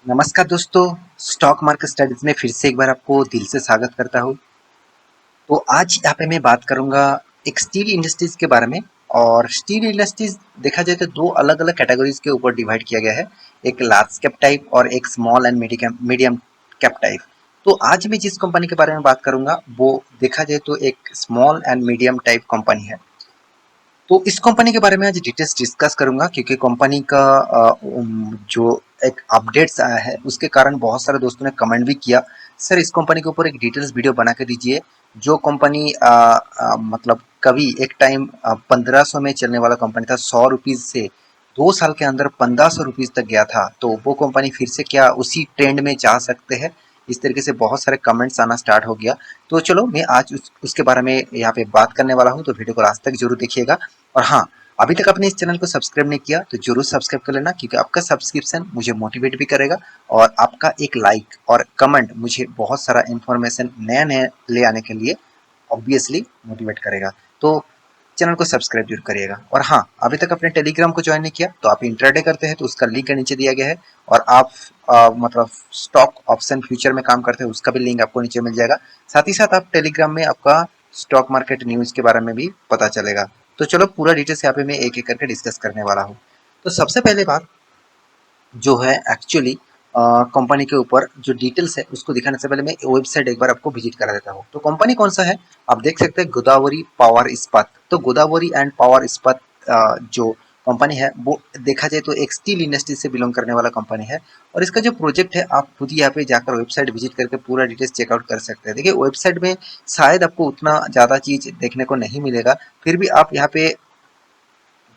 नमस्कार दोस्तों, stock market studies में फिर से एक बार आपको दिल से स्वागत करता हूँ। तो आज यहाँ पे मैं बात करूँगा एक स्टील इंडस्ट्रीज के बारे में। और स्टील इंडस्ट्रीज देखा जाए तो दो अलग अलग कैटेगरीज के ऊपर डिवाइड किया गया है, एक लार्ज कैप टाइप और एक small and medium cap type. तो आज मैं जिस कंपनी के बारे में बात करूँगा वो देखा जाए तो एक small and medium type company है। तो इस कंपनी के बारे में आज डिटेल्स डिस्कस करूंगा क्योंकि कंपनी का जो एक अपडेट्स आया है उसके कारण बहुत सारे दोस्तों ने कमेंट भी किया, सर इस कंपनी के ऊपर एक डिटेल्स वीडियो बना के दीजिए। जो कंपनी मतलब कभी एक टाइम 1500 में चलने वाला कंपनी था, 100 रुपीज से 2 साल के अंदर 1500 रुपीज तक गया था, तो वो कंपनी फिर से क्या उसी ट्रेंड में जा सकते हैं? इस तरीके से बहुत सारे कमेंट्स आना स्टार्ट हो गया। तो चलो मैं आज उसके बारे में यहाँ पे बात करने वाला हूँ, तो वीडियो को लास्ट तक जरूर देखिएगा। और हाँ, अभी तक आपने इस चैनल को सब्सक्राइब नहीं किया तो जरूर सब्सक्राइब कर लेना, क्योंकि आपका सब्सक्रिप्शन मुझे मोटिवेट भी करेगा और आपका एक लाइक और कमेंट मुझे बहुत सारा इन्फॉर्मेशन नया नया ले आने के लिए ऑब्वियसली मोटिवेट करेगा। तो चैनल को सब्सक्राइब जरूर करिएगा। और हाँ, अभी तक अपने टेलीग्राम को ज्वाइन नहीं किया तो आप इंट्राडे करते हैं तो उसका लिंक नीचे दिया गया है। और आप मतलब स्टॉक ऑप्शन फ्यूचर में काम करते हैं उसका भी लिंक आपको नीचे मिल जाएगा। साथ ही साथ आप टेलीग्राम में आपका स्टॉक मार्केट न्यूज के बारे में भी पता चलेगा। तो चलो पूरा डिटेल्स यहाँ पे मैं एक एक करके डिस्कस करने वाला हूँ। तो सबसे पहले बात जो है एक्चुअली कंपनी के ऊपर जो डिटेल्स है उसको दिखाने से पहले मैं वेबसाइट एक बार आपको विजिट करा देता हूँ। तो कंपनी कौन सा है आप देख सकते हैं, गोदावरी पावर इस्पात। तो गोदावरी एंड पावर इस्पात जो कंपनी है वो देखा जाए तो एक स्टील इंडस्ट्री से बिलोंग करने वाला कंपनी है। और इसका जो प्रोजेक्ट है आप खुद ही यहाँ पे जाकर वेबसाइट विजिट करके पूरा डिटेल्स चेकआउट कर सकते हैं। देखिए वेबसाइट में शायद आपको उतना ज़्यादा चीज़ देखने को नहीं मिलेगा, फिर भी आप यहाँ पे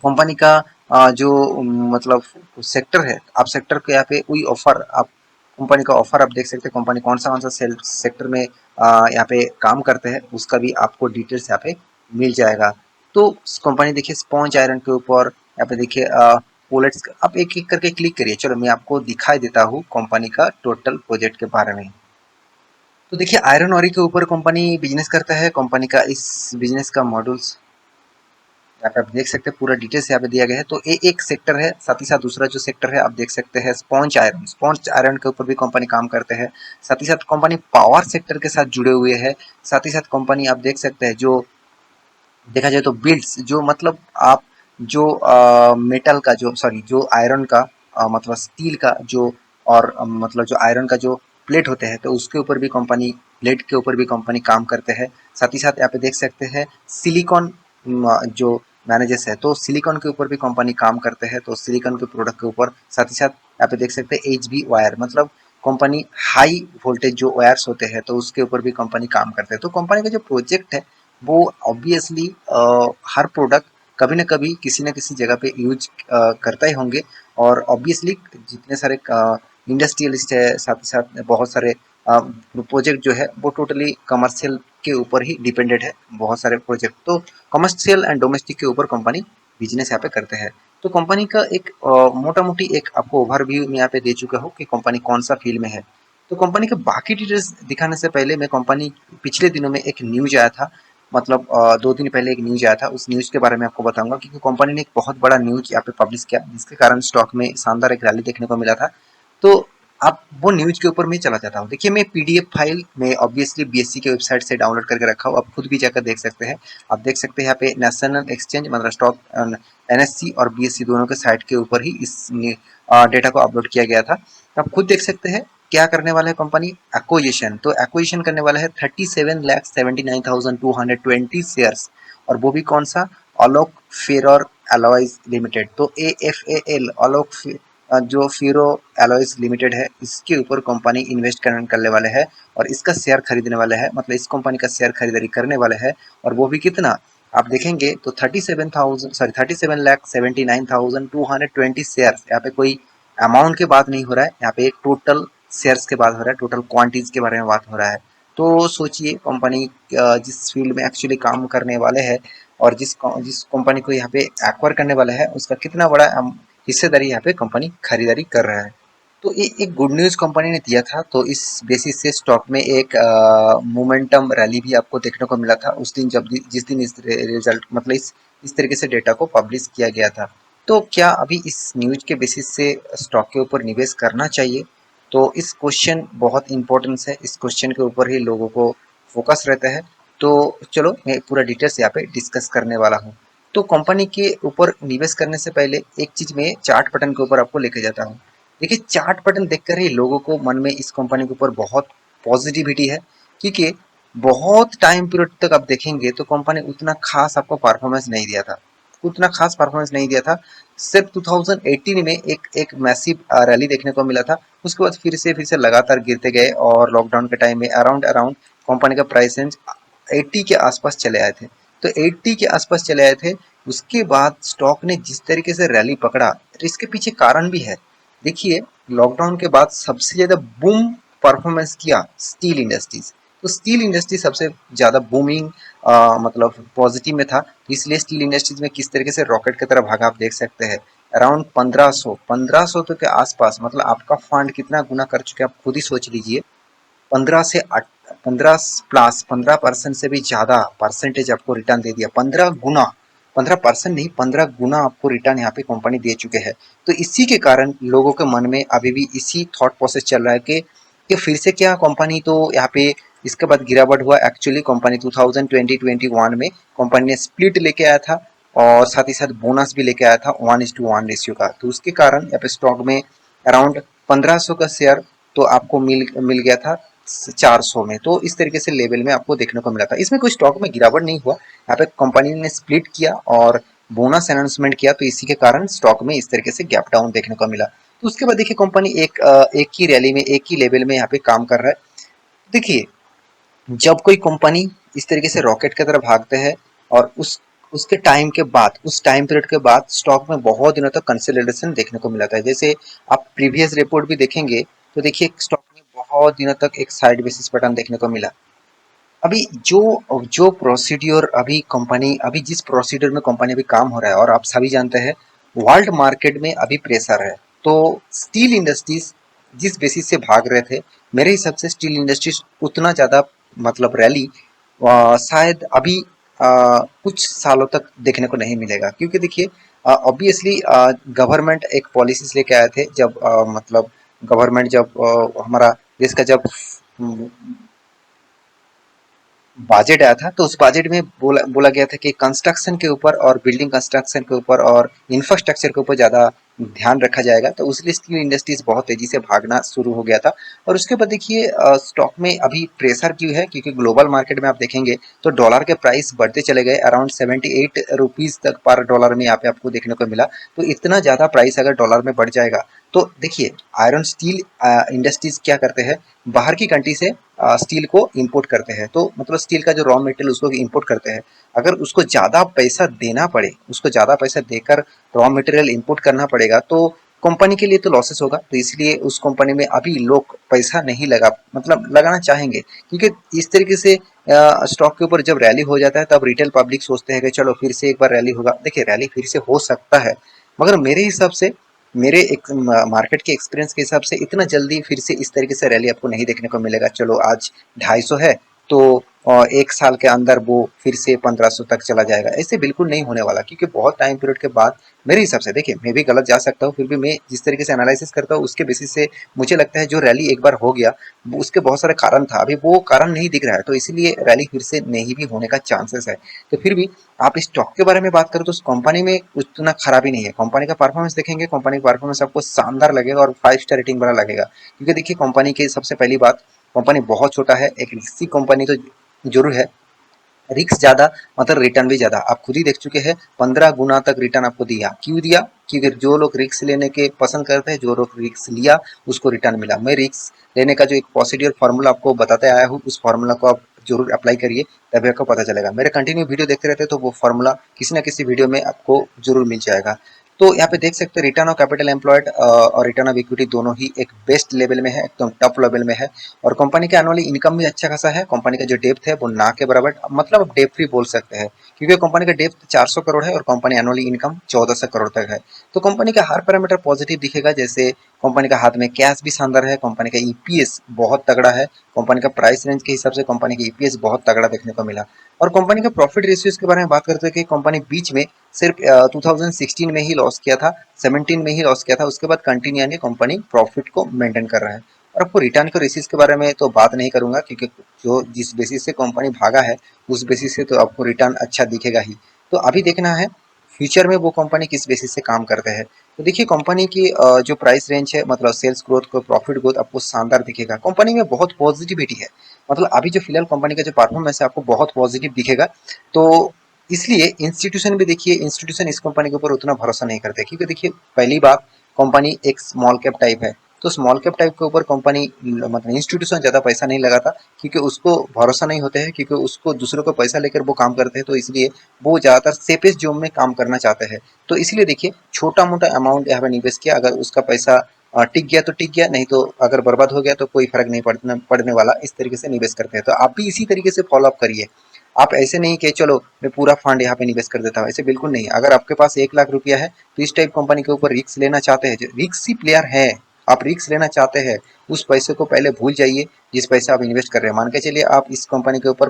कंपनी का जो मतलब सेक्टर है, आप सेक्टर के यहाँ पे कोई ऑफर आप कंपनी का ऑफर आप देख सकते हैं, कंपनी कौन सा सेल सेक्टर में यहाँ पे काम करते हैं उसका भी आपको डिटेल्स यहाँ पे मिल जाएगा। तो कंपनी देखिए स्पॉन्ज आयरन के ऊपर यहाँ पे देखिए पोलेट्स, आप एक एक करके क्लिक करिए। चलो मैं आपको दिखाई देता हूँ कंपनी का टोटल प्रोजेक्ट के बारे में। तो देखिए आयरन ऑरी के ऊपर कंपनी बिजनेस करता है। कंपनी का इस बिजनेस का मॉड्यूल्स यहाँ पे आप देख सकते हैं, पूरा डिटेल्स यहाँ पे दिया गया है। तो ये एक सेक्टर है, साथ ही साथ दूसरा जो सेक्टर है आप देख सकते हैं स्पॉन्ज आयरन। स्पॉन्ज आयरन के ऊपर भी कंपनी काम करते हैं। साथ ही साथ कंपनी पावर सेक्टर के साथ जुड़े हुए हैं। साथ ही साथ कंपनी आप देख सकते हैं जो देखा जाए तो बिल्ड्स, जो मतलब आप जो मेटल का जो सॉरी जो आयरन का मतलब स्टील का जो और मतलब जो आयरन का जो प्लेट होते हैं तो उसके ऊपर भी कंपनी प्लेट के ऊपर भी कंपनी काम करते हैं। साथ ही साथ यहाँ पे देख सकते हैं सिलिकॉन जो मैनेजर्स है, तो सिलिकॉन के ऊपर भी कंपनी काम करते हैं, तो सिलिकॉन के प्रोडक्ट के ऊपर। साथ ही साथ यहाँ पे देख सकते हैं एच बी वायर, मतलब कंपनी हाई वोल्टेज जो वायर्स होते हैं तो उसके ऊपर भी कंपनी काम करते हैं। तो कंपनी का जो प्रोजेक्ट है वो ऑब्वियसली हर प्रोडक्ट कभी ना कभी किसी न किसी जगह पे यूज करता ही होंगे। और ऑब्वियसली जितने सारे इंडस्ट्रियलिस्ट है, साथ ही साथ बहुत सारे प्रोजेक्ट जो है वो टोटली कमर्शियल के ऊपर ही डिपेंडेंट है। बहुत सारे प्रोजेक्ट तो कमर्शियल एंड डोमेस्टिक के ऊपर कंपनी बिजनेस यहाँ पे करते हैं। तो कंपनी का एक मोटा मोटी एक आपको ओवरव्यू में यहाँ पे दे चुका हूँ कि कंपनी कौन सा फील्ड में है। तो कंपनी के बाकी डिटेल्स दिखाने से पहले मैं कंपनी पिछले दिनों में एक न्यूज आया था, मतलब 2 दिन पहले एक न्यूज आया था, उस न्यूज के बारे में आपको बताऊंगा, क्योंकि कंपनी ने एक बहुत बड़ा न्यूज यहाँ पे पब्लिश किया जिसके कारण स्टॉक में शानदार एक रैली देखने को मिला था। तो आप वो न्यूज के ऊपर मैं चला जाता हूँ। देखिए मैं पीडीएफ फाइल में ऑब्वियसली बीएससी के वेबसाइट से डाउनलोड करके रखा हूँ, आप खुद भी जाकर देख सकते हैं। आप देख सकते हैं यहाँ पे नेशनल एक्सचेंज मतलब स्टॉक एनएससी और बीएससी दोनों के साइट के ऊपर ही इस डेटा को अपलोड किया गया था। तो आप खुद देख सकते हैं क्या करने वाला है कंपनी एक्विजिशन। तो एक्विजिशन करने वाला है 37,79,220 शेयर्स, और वो भी कौन सा, अलोक फेरर एलॉयज लिमिटेड। तो AFAL अलोक जो फेरो एलॉयज लिमिटेड है इसके ऊपर कंपनी इन्वेस्ट करने वाले हैं और इसका शेयर खरीदने वाले हैं, मतलब इस कंपनी का शेयर खरीदारी करने वाले हैं। और वो भी कितना आप देखेंगे तो 37,79,220 शेयर्स। यहाँ पे कोई अमाउंट की बात नहीं हो रहा है, यहाँ पे एक टोटल शेयर्स के बात हो रहा है, टोटल क्वांटिटीज के बारे में बात हो रहा है। तो सोचिए कंपनी जिस फील्ड में एक्चुअली काम करने वाले हैं और जिस कंपनी को यहाँ पे एक्वायर करने वाला है उसका कितना बड़ा हिस्सेदारी यहाँ पे कंपनी खरीदारी कर रहा है। तो ये एक गुड न्यूज़ कंपनी ने दिया था, तो इस बेसिस से स्टॉक में एक मोमेंटम रैली भी आपको देखने को मिला था उस दिन, जब जिस दिन इस रिजल्ट मतलब इस तरीके से डेटा को पब्लिश किया गया था। तो क्या अभी इस न्यूज के बेसिस से स्टॉक के ऊपर निवेश करना चाहिए? तो इस क्वेश्चन बहुत इंपॉर्टेंस है, इस क्वेश्चन के ऊपर ही लोगों को फोकस रहता है। तो चलो मैं पूरा डिटेल्स यहाँ पे डिस्कस करने वाला हूँ। तो कंपनी के ऊपर निवेश करने से पहले एक चीज में चार्ट पैटर्न के ऊपर आपको लेके जाता हूँ। देखिए चार्ट पैटर्न देखकर ही लोगों को मन में इस कंपनी के ऊपर बहुत पॉजिटिविटी है, क्योंकि बहुत टाइम पीरियड तक आप देखेंगे तो कंपनी उतना खास आपको परफॉर्मेंस नहीं दिया था, उतना खास परफॉर्मेंस नहीं दिया था। सिर्फ 2018 में एक मैसिव रैली देखने को मिला था। उसके बाद फिर से लगातार गिरते गए और लॉकडाउन के टाइम में अराउंड अराउंड कंपनी का प्राइस रेंज 80 के आसपास चले आए थे। तो 80 के आसपास चले आए थे। उसके बाद स्टॉक ने जिस तरीके से रैली पकड़ा, तो इसके पीछे कारण भी है। देखिए लॉकडाउन के बाद सबसे ज्यादा बूम परफॉर्मेंस किया स्टील इंडस्ट्रीज। तो स्टील इंडस्ट्री सबसे ज्यादा बूमिंग मतलब पॉजिटिव में था, इसलिए स्टील इंडस्ट्रीज में किस तरीके से रॉकेट की तरह भागा आप देख सकते हैं। अराउंड 1500 तो के आसपास, मतलब आपका फंड कितना गुना कर चुके हैं आप खुद ही सोच लीजिए। 15 से 15 प्लस 15% से भी ज्यादा परसेंटेज आपको रिटर्न दे दिया, 15 गुना, 15% नहीं 15 गुना आपको रिटर्न यहाँ पे कंपनी दे चुके हैं। तो इसी के कारण लोगों के मन में अभी भी इसी थॉट प्रोसेस चल रहा है कि फिर से क्या कंपनी, तो यहाँ पे इसके बाद गिरावट हुआ। एक्चुअली कंपनी 2020-21 में कंपनी ने स्प्लिट लेके आया था और साथ ही साथ बोनस भी लेके आया था 1:1 रेशियो का। तो उसके कारण यहाँ पे स्टॉक में अराउंड 1500 का शेयर तो आपको मिल गया था 400 में। तो इस तरीके से लेवल में आपको देखने को मिला था। इसमें कोई स्टॉक में गिरावट नहीं हुआ, यहाँ पे कंपनी ने स्प्लिट किया और बोनस अनाउंसमेंट किया, तो इसी के कारण स्टॉक में इस तरीके से गैप डाउन देखने को मिला। तो उसके बाद देखिए कंपनी एक ही रैली में एक ही लेवल में यहाँ पे काम कर रहा है। देखिए जब कोई कंपनी इस तरीके से रॉकेट की तरह भागते हैं और उसके टाइम के बाद, उस टाइम पीरियड के बाद स्टॉक में बहुत दिनों तक कंसोलिडेशन देखने को मिला था। जैसे आप प्रीवियस रिपोर्ट भी देखेंगे तो देखिए स्टॉक में बहुत दिनों तक एक साइड बेसिस पैटर्न देखने को मिला। अभी जो जो प्रोसीड्योर अभी कंपनी, अभी जिस प्रोसीड्योर में कंपनी अभी काम हो रहा है, और आप सभी जानते हैं वर्ल्ड मार्केट में अभी प्रेशर है। तो स्टील इंडस्ट्रीज जिस बेसिस से भाग रहे थे, मेरे हिसाब से स्टील इंडस्ट्रीज उतना ज़्यादा मतलब रैली शायद अभी कुछ सालों तक देखने को नहीं मिलेगा। क्योंकि देखिए ऑब्वियसली गवर्नमेंट एक पॉलिसीज लेके आए थे, जब मतलब गवर्नमेंट जब हमारा देश का जब बजट आया था, तो उस बजट में बोला गया था कि कंस्ट्रक्शन के ऊपर और बिल्डिंग कंस्ट्रक्शन के ऊपर और इंफ्रास्ट्रक्चर के ऊपर ज़्यादा ध्यान रखा जाएगा। तो उसलिए स्टील इंडस्ट्रीज बहुत तेजी से भागना शुरू हो गया था। और उसके बाद देखिए स्टॉक में अभी प्रेशर क्यों है, क्योंकि ग्लोबल मार्केट में आप देखेंगे तो डॉलर के प्राइस बढ़ते चले गए। अराउंड 78 रुपीज़ तक पर डॉलर में यहाँ पे आपको देखने को मिला। तो इतना ज़्यादा प्राइस अगर डॉलर में बढ़ जाएगा, तो देखिए आयरन स्टील इंडस्ट्रीज क्या करते हैं, बाहर की कंट्री से स्टील को इंपोर्ट करते हैं। तो मतलब स्टील का जो रॉ मटेरियल उसको इंपोर्ट करते हैं। अगर उसको ज़्यादा पैसा देना पड़े, उसको ज़्यादा पैसा देकर रॉ मटेरियल इंपोर्ट करना पड़ेगा, तो कंपनी के लिए तो लॉसेस होगा। तो इसलिए उस कंपनी में अभी लोग पैसा नहीं लगाना चाहेंगे, क्योंकि इस तरीके से स्टॉक के ऊपर जब रैली हो जाता है तब रिटेल पब्लिक सोचते हैं कि चलो फिर से एक बार रैली होगा। देखिए रैली फिर से हो सकता है, मगर मेरे हिसाब से, मेरे एक मार्केट के एक्सपीरियंस के हिसाब से इतना जल्दी फिर से इस तरीके से रैली आपको नहीं देखने को मिलेगा। चलो आज 250 है तो एक साल के अंदर वो फिर से 1500 तक चला जाएगा, ऐसे बिल्कुल नहीं होने वाला। क्योंकि बहुत टाइम पीरियड के बाद मेरे हिसाब से, देखिए मैं भी गलत जा सकता हूँ, फिर भी मैं जिस तरीके से एनालिसिस करता हूँ उसके बेसिस से मुझे लगता है जो रैली एक बार हो गया उसके बहुत सारे कारण था, अभी वो कारण नहीं दिख रहा है, तो इसीलिए रैली फिर से नहीं भी होने का चांसेस है। तो फिर भी आप इस स्टॉक के बारे में बात करें तो उस कंपनी में उतना खराबी नहीं है। कंपनी का परफॉर्मेंस देखेंगे, कंपनी का परफॉर्मेंस आपको शानदार लगेगा और 5 स्टार रेटिंग वाला लगेगा। क्योंकि देखिए कंपनी की सबसे पहली बात, कंपनी बहुत छोटा है, एक रिस्की कंपनी तो जरूर है, रिस्क ज्यादा मतलब रिटर्न भी ज्यादा। आप खुद ही देख चुके हैं 15 गुना तक रिटर्न आपको दिया। क्यों दिया? क्योंकि जो लोग रिस्क लेने के पसंद करते हैं, जो लोग रिस्क लिया उसको रिटर्न मिला। मैं रिस्क लेने का जो एक प्रोसीड्यूर फार्मूला आपको बताते आया हूँ, उस फार्मूला को आप जरूर अप्लाई करिए, तभी आपको पता चलेगा। मेरे कंटिन्यू वीडियो देखते रहते हैं तो वो फार्मूला किसी ना किसी वीडियो में आपको जरूर मिल जाएगा। तो यहाँ पे देख सकते हैं रिटर्न ऑफ कैपिटल एम्प्लॉयड और रिटर्न ऑफ इक्विटी दोनों ही एक बेस्ट लेवल में है, एकदम टॉप लेवल में है। और कंपनी का एनुअली इनकम भी अच्छा खासा है। कंपनी का जो डेप्थ है वो ना के बराबर, मतलब आप डेप्थ फ्री बोल सकते हैं, क्योंकि कंपनी का डेप्थ 400 करोड़ है और कंपनी एनुअली इनकम 1400 करोड़ तक है। तो कंपनी का हर पैरामीटर पॉजिटिव दिखेगा। जैसे कंपनी का हाथ में कैश भी शानदार है, कंपनी का ईपीएस बहुत तगड़ा है, कंपनी का प्राइस रेंज के हिसाब से कंपनी का ईपीएस बहुत तगड़ा देखने को मिला। और कंपनी का प्रॉफिट रेशियोज के बारे में बात करते हैं कि कंपनी बीच में सिर्फ 2016 में ही लॉस किया था, 17 में ही लॉस किया था, उसके बाद कंटिन्यूअसली कंपनी प्रॉफिट को मेंटेन कर रहा है। और आपको रिटर्न के रेसिस के बारे में तो बात नहीं करूंगा, क्योंकि जो जिस बेसिस से कंपनी भागा है उस बेसिस से तो आपको रिटर्न अच्छा दिखेगा ही। तो अभी देखना है फ्यूचर में वो कंपनी किस बेसिस से काम करते हैं। तो देखिए कंपनी की जो प्राइस रेंज है, मतलब सेल्स ग्रोथ को प्रॉफिट ग्रोथ आपको शानदार दिखेगा। कंपनी में बहुत पॉजिटिविटी है, मतलब अभी जो फिलहाल कंपनी का जो परफॉर्मेंस है आपको बहुत पॉजिटिव दिखेगा। तो इसलिए इंस्टीट्यूशन भी देखिए, इंस्टीट्यूशन इस कंपनी के ऊपर उतना भरोसा नहीं करते, क्योंकि देखिए पहली बात, कंपनी एक स्मॉल कैप टाइप है। तो स्मॉल कैप टाइप के ऊपर कंपनी मतलब इंस्टीट्यूशन ज़्यादा पैसा नहीं लगाता, क्योंकि उसको भरोसा नहीं होता है, क्योंकि उसको दूसरों को पैसा लेकर वो काम करते हैं। तो इसलिए वो ज़्यादातर सेफेस्ट जोन में काम करना चाहते हैं। तो इसलिए देखिए छोटा मोटा अमाउंट यहाँ पे निवेश किया, अगर उसका पैसा टिक गया तो टिक गया, नहीं तो अगर बर्बाद हो गया तो कोई फर्क नहीं पड़ने वाला। इस तरीके से निवेश करते हैं। तो आप भी इसी तरीके से फॉलो अप करिए। आप ऐसे नहीं कि चलो मैं पूरा फंड यहाँ पे निवेश कर देता हूँ, ऐसे बिल्कुल नहीं। अगर आपके पास 1 लाख रुपया है तो इस टाइप कंपनी के ऊपर रिस्क लेना चाहते हैं, रिक्सी प्लेयर है, आप रिस्क लेना चाहते हैं, उस पैसे को पहले भूल जाइए जिस पैसे आप इन्वेस्ट कर रहे हैं। मान के चलिए आप इस कंपनी के ऊपर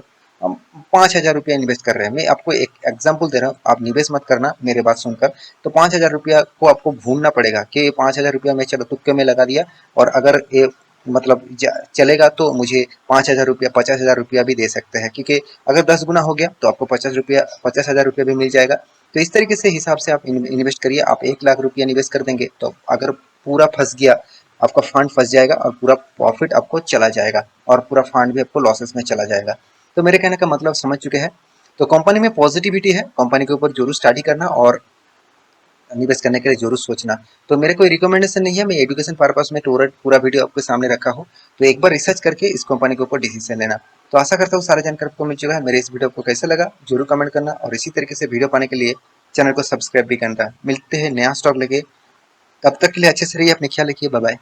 5,000 रुपया इन्वेस्ट कर रहे हैं। मैं आपको एक एग्जाम्पल दे रहा हूँ, आप निवेश मत करना मेरे बात सुनकर। तो 5,000 रुपया को आपको भूलना पड़ेगा कि 5,000 रुपया मैं चलो तुक्के में लगा दिया, और अगर ये मतलब चलेगा तो मुझे 5,000 रुपया 50,000 रुपया भी दे सकते हैं, क्योंकि अगर 10 गुना हो गया तो आपको 50,000 रुपया भी मिल जाएगा। तो इस तरीके से हिसाब से आप इन्वेस्ट करिए। आप 1 लाख रुपया निवेश कर देंगे तो अगर पूरा फंस गया, आपका फंड फंस जाएगा और पूरा प्रॉफिट आपको चला जाएगा, और पूरा फंड भी आपको लॉसेस में चला जाएगा। तो मेरे कहने का मतलब समझ चुके हैं। तो कंपनी में पॉजिटिविटी है, कंपनी के ऊपर जरूर स्टडी करना और निवेश करने के लिए जरूर सोचना। तो मेरे कोई रिकमेंडेशन नहीं है, मैं एजुकेशन पर्पस में पूरा वीडियो आपके सामने रखा हूँ। तो एक बार रिसर्च करके इस कंपनी के ऊपर डिसीजन लेना। तो आशा करता हूँ सारा जानकारी आपको मिल चुका है। मेरे इस वीडियो को कैसा लगा जरूर कमेंट करना, और इसी तरीके से वीडियो पाने के लिए चैनल को सब्सक्राइब भी करना। मिलते हैं नया स्टॉक लेके, तब तक के लिए अच्छे से रहिए, अपने ख्याल रखिए, बाय बाय।